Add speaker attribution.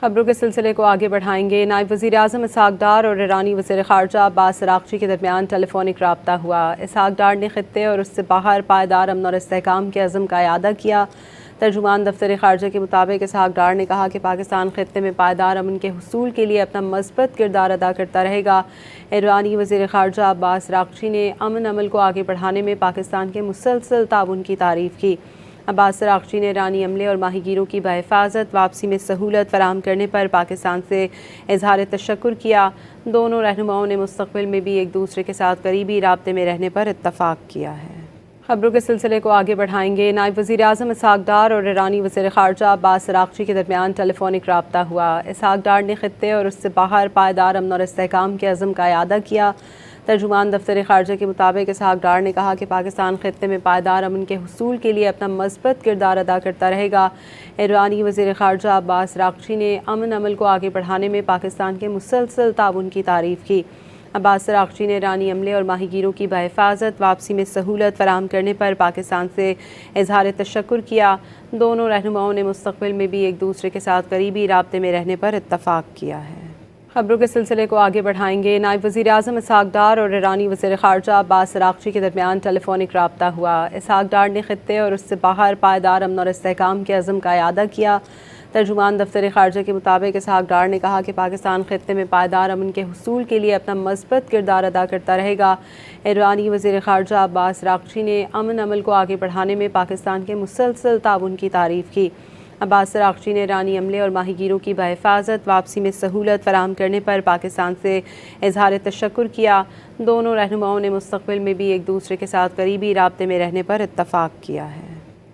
Speaker 1: खबरों के सिलसिले को आगे बढ़ाएंगे। नायब वज़ीर आज़म इसहाक डार और ईरानी वज़ीर ख़ारजा अब्बास अराग़ची के दरमियान टेलीफोनिक रब्ता हुआ। इसहाक डार ने ख़ित्ते और उससे बाहर पायदार अमन और इस्तेहकाम के अज़म का इआदा किया। तर्जुमान दफ्तर ख़ारजा के मुताबिक इसहाक डार ने कहा कि पाकिस्तान ख़ित्ते में पायदार अमन के हुसूल के लिए अपना मस्बत किरदार अदा करता रहेगा। ईरानी वज़ीर ख़ारजा अब्बास अराग़ची ने अमन अमल को आगे बढ़ाने में पाकिस्तान के मुसलसल ताउन की तारीफ़ की। अब्बास अराग़ची ने ईरानी अमले और माहीगीरों की बहिफाजत वापसी में सहूलत फराहम करने पर पाकिस्तान से इजहार तशक्कुर किया। दोनों रहनुमाओं ने मुस्तक़बिल में भी एक दूसरे के साथ करीबी राब्ते में रहने पर इत्तफ़ाक़ किया है। खबरों के सिलसिले को आगे बढ़ाएंगे। नायब वज़ीर आज़म इसहाक डार और ईरानी वज़ीर ख़ारजा अब्बास अराग़ची के दरमियान टेलीफोनिक रब्ता हुआ। इसहाक डार ने ख़ित्ते और उससे बाहर पायदार अमन और इस्तेहकाम के अज़म का इआदा किया। तर्जुमान दफ्तर ख़ारजा के मुताबिक इसहाक डार ने कहा कि पाकिस्तान ख़ित्ते में पायदार अमन के हुसूल के लिए अपना मस्बत किरदार अदा करता रहेगा। ईरानी वज़ीर ख़ारजा अब्बास अराग़ची ने अमन अमल को आगे बढ़ाने में पाकिस्तान के मुसलसल ताउन की तारीफ़ की। अब्बास अराग़ची ने ईरानी अमले और माहीगीरों की बहिफाजत वापसी में सहूलत फराहम करने पर पाकिस्तान से इजहार तशक्कुर किया। दोनों रहनुमाओं ने मुस्तक़बिल में भी एक दूसरे के साथ करीबी राब्ते में रहने पर इत्तफ़ाक़ किया है। खबरों के सिलसिले को आगे बढ़ाएंगे। नायब वज़ीर आज़म इसहाक डार और ईरानी वज़ीर ख़ारजा अब्बास अराग़ची के दरमियान टेलीफोनिक रब्ता हुआ। इसहाक डार ने ख़ित्ते और उससे बाहर पायदार अमन और इस्तेहकाम के अज़म का इआदा किया। तर्जुमान दफ्तर ख़ारजा के मुताबिक इसहाक डार ने कहा कि पाकिस्तान ख़ित्ते में पायदार अमन के हुसूल के लिए अपना मस्बत किरदार अदा करता रहेगा। ईरानी वज़ीर ख़ारजा अब्बास अराग़ची ने अमन अमल को आगे बढ़ाने में पाकिस्तान के मुसलसल ताउन की तारीफ़ की। अब्बास अराग़ची ने ईरानी अमले और माहीगीरों की बहिफाजत वापसी में सहूलत फराहम करने पर पाकिस्तान से इजहार तशक्कुर किया। दोनों रहनुमाओं ने मुस्तक़बिल में भी एक दूसरे के साथ करीबी राब्ते में रहने पर इत्तफ़ाक़ किया है।